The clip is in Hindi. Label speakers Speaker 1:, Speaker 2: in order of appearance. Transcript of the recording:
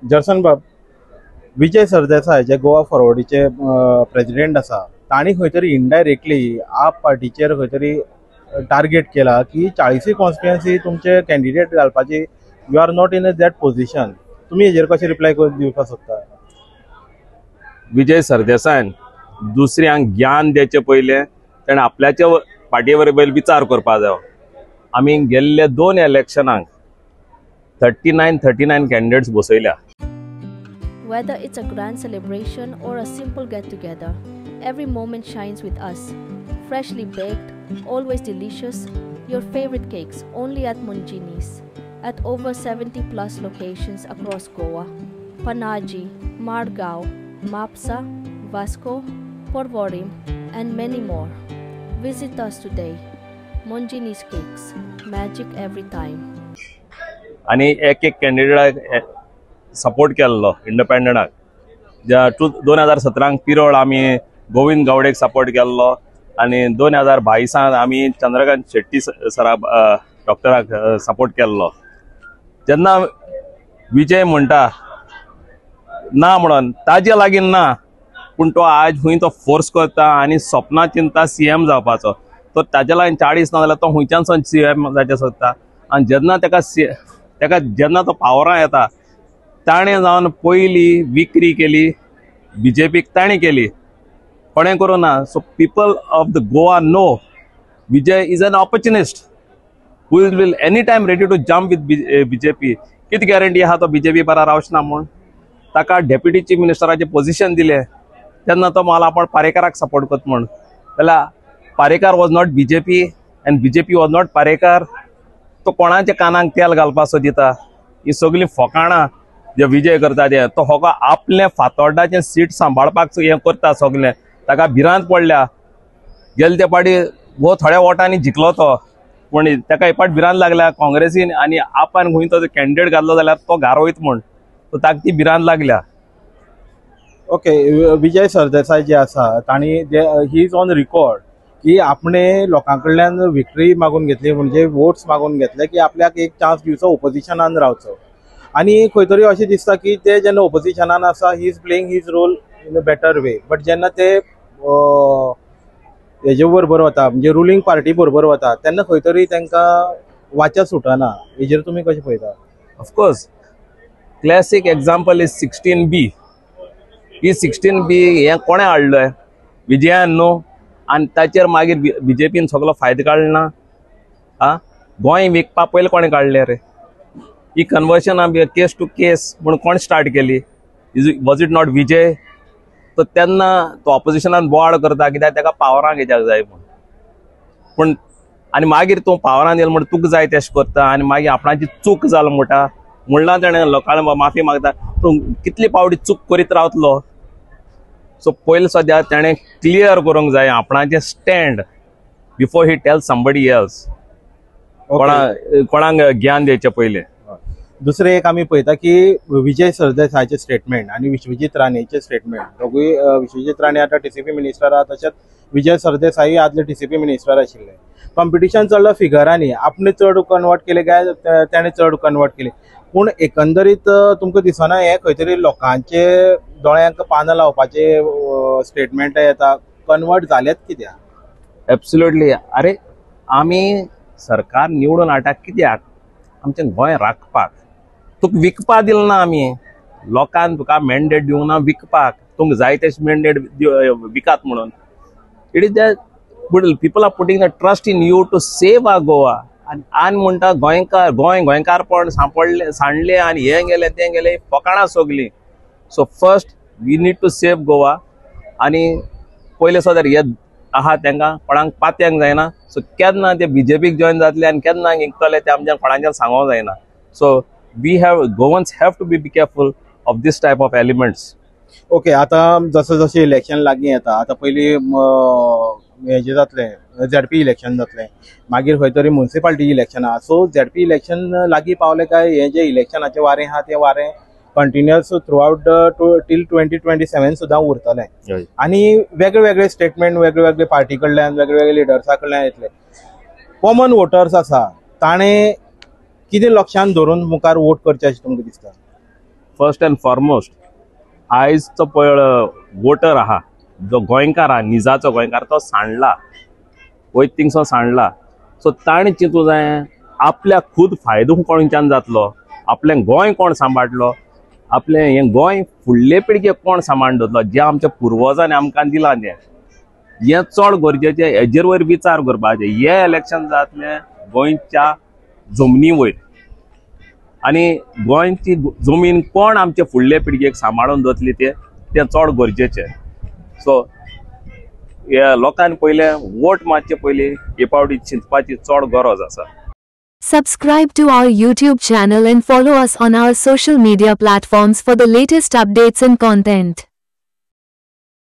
Speaker 1: जर्सन बाब, विजय सरदेसाय जे गोवा फॉरवर्डीचे प्रेसिडेंट आसा, ताणी खंय तरी इनडायरेक्टली आप पार्टीचेर खंय तरी टार्गेट केला की 40 कॉन्स्टिट्युएन्सी तुमचे कॅन्डिडेट घालपाची, you are not in that position. तुम्ही हेजेर कशें रिप्लाय दिवपाक सोदता?
Speaker 2: विजय सरदेसायन दुसऱ्यांक ज्ञान द्यायचे पयले ताणें आपल्याच्या पार्टये बरोबर विचार करपाक जायो. आमी गेल्ले 2 इलेक्शनांक 39 candidates बसयल्या.
Speaker 3: Whether it's a grand celebration or a simple get-together, every moment shines with us. Freshly baked, always delicious, your favorite cakes only at Monjini's. At over 70 plus locations across Goa, Panaji, Margao, Mapsa, Vasco, Porvorim, and many more. Visit us today. Monjini's Cakes, magic every time.
Speaker 2: आणि एक कॅन्डिडेटाक सपोर्ट केल्लो इंडिपेंडंटाक. 2017 पिरोळ आमी गोविंद गावडेक सपोर्ट केल्लो आणि 2022 आमी चंद्रकांत शेट्टी सरा डॉक्टराक सपोर्ट केल्लो. जेन्ना विजय म्हणटा ना म्हणून ताजे लागीं ना, पूण तो आज हुंय तो फोर्स करता आणि सपना चिंता सीएम जावपाचो. तो ताजे लागीं 40 ना जाल्यार तो हुंयच्यान सीएम जावचे सोदता. आणि जेन्ना तो पावरां येता ताणें जावन पयली विक्री केली बीजेपीक, ताणें केली, कोणें करूं ना. So people of the Goa know Vijay is an opportunist who will any time ready to jump with BJP. किती गॅरंटी आहा तो बीजेपी बरा रावचना म्हूण? ताका डेप्युटी चीफ मिनिस्टराचें पोझिशन दिलें तेन्ना तो मला आपण पारेकराक सपोर्ट करता म्हूण. जाल्यार Parrikar was not BJP and BJP was not Parrikar. तो कोणाच्या कानाक तेल घालपाक सोदिता? ही सगळी फोकाणां जे विजय करता ते. तो होका आपले फातोर्डाचें सीट सांबाळपाक हें करता सगळें. ताका भिरांत पडल्या. गेले ते पाटी वो थोड्या वोटांनी जिखलो तो, पूण ताका हे पाट भिरांत लागल्या काँग्रेसीन आनी आपान खंय तो कॅन्डिडेट घातलो जाल्यार तो घारो वयता म्हूण. सो ताका ती भिरांत लागल्या.
Speaker 1: ओके, विजय सरदेसाय जे आसा ताणी ही इज ऑन रिकॉर्ड की आपणे लोकांकडल्यान विक्ट्री मागून घेतली, म्हणजे वोट्स मागून घेतले की आपल्याक एक चान्स दिवचो ओपोजिशनान रावचो. आणि खंय तरी अशें दिसता की ते जेन्ना ओपोजिशनान आसा he is playing his role in a better way. But जेन्ना ते हेजे बरोबर वता, म्हणजे रुलींग पार्टी बरोबर वता, तेन्ना खंय तरी तांकां वाचा सुटना. हेजेर तुमी कशें पळयता?
Speaker 2: Of course classic example is 16B. He 16B हें कोणें हाडलंय? विजयान न्हू. आनी ताचेर मागीर बीजेपीन सगळो फायदो काडना. गोंय विकपा पयलीं कोणें काडलें रे? ही कन्वर्शन केस टू केस म्हूण कोण स्टार्ट केली? वॉज इट नॉट विजय? तो तेन्ना तो ऑपोजिशनान बोवाळ करता कित्याक ताका पावरांक येवंक जाय म्हूण. पूण आनी मागीर तूं पावरान येयलो म्हूण तुका जाय तशें करता आनी मागीर आपणाची चूक जालो म्हणटा. म्हणला ताणें लोकांक माफी मागता. तूं कितली फावटी चूक करीत रावतलो? सो पयलीं सद्या ताणें क्लियर करूंक जाय आपणाचें stand before he tell somebody else. कोणाक ज्ञान द्यायचे पयलें.
Speaker 1: दुसरें एक आमी पळयता की विजय सरदेसायचे स्टेटमेंट आणि विश्वजीत राणेचे स्टेटमेंट. दोगूय विश्वजीत राणे आतां टीसीपी मिनिस्टर आहा, तशेंच विजय सरदेसाई आदले टीसीपी मिनिस्टर आशिल्ले. कॉम्पिटिशन चल्लां फिगरांनी. आपणे चड कन्वर्ट केले काय ताणें चड कन्वर्ट केले. पूण एकंदरीत तुमकां दिसना हे खंय तरी लोकांचे दोळ्यांक पानां लावपाचे स्टेटमेंट येता, कन्वर्ट जालेत कित्याक?
Speaker 2: एब्सोल्युटली. अरे आमी सरकार निवडून हाडटा कित्याक? आमचें गोंय राखपाक. तुका विकपा दिल ना आमी. लोकांक तुका मॅन्डेट दिवंक ना विकपाक. तुमकां जाय तशें मॅन्डेट विकात म्हणून. It is that people are putting the trust in you to save our Goa. आनी म्हणटा गोंयकारपण सांडले आनी हें गेलें तें गेलें, फकाणां सगलीं. So first we need to save Goa. आनी पयले सो हे आहा तांकां कोणाक पातयांक जायना. सो केन्ना ते बीजेपीक जॉयन जातले आनी केन्ना जिंकतले ते आमच्या कोणाच्यान सांगोंक जायना. So Goans have to be careful of this type of elements.
Speaker 1: Okay, आतां जसं जशें इलेक्शन लागीं येता, आतां पयलीं हेजें जातलें झेडपी इलेक्शन जातलें, मागीर खंय तरी म्युनिसिपालिटी इलेक्शन आहा. सो झेडपी इलेक्शन लागीं पावलें काय हें जें इलेक्शनाचें वारें आहा तें वारें कंटिन्युअस थ्रू आउट टील 2027 सुद्दां उरतलें. आनी वेगळे वेगळे स्टेटमेंट वेगळे वेगळे पार्टी कडल्यान वेगळे वेगळे लिडर्सा कडल्यान येतले. कॉमन वोटर्स आसा ताणें कितें लक्षांत धरून मुखार वोट करचें अशें तुमकां दिसता?
Speaker 2: फर्स्ट अँड फॉरमोस्ट आयजचो पळ वोटर आहा जो गोंयकार आहा निजाचो गोंयकार तो सांडला वयत थिंगसो सांडला. सो ताणें चिंतूं जाय आपल्या खूद फायदो कोणच्यान जातलो, आपलें गोंय कोण सांबाळटलो, आपलें हें गोंय फुडले पिळगेक कोण सांबाळून दवरतलो, जें आमच्या पुर्वजांनी आमकां दिलां तें हें चड गरजेचें. हेजेर वयर विचार करपाचें. हें इलेक्शन जातलें गोंयच्या जमनी वयर आनी गोंयची जमीन कोण आमचे फुडले पिळगेक सांबाळून दवरतली तें चड गरजेचें. सो ह्या लोकांनी पयलें वोट मारचे पयलीं हे पावटी चिंतपाची चड गरज आसा.
Speaker 4: Subscribe to our YouTube channel and follow us on our social media platforms for the latest updates and content.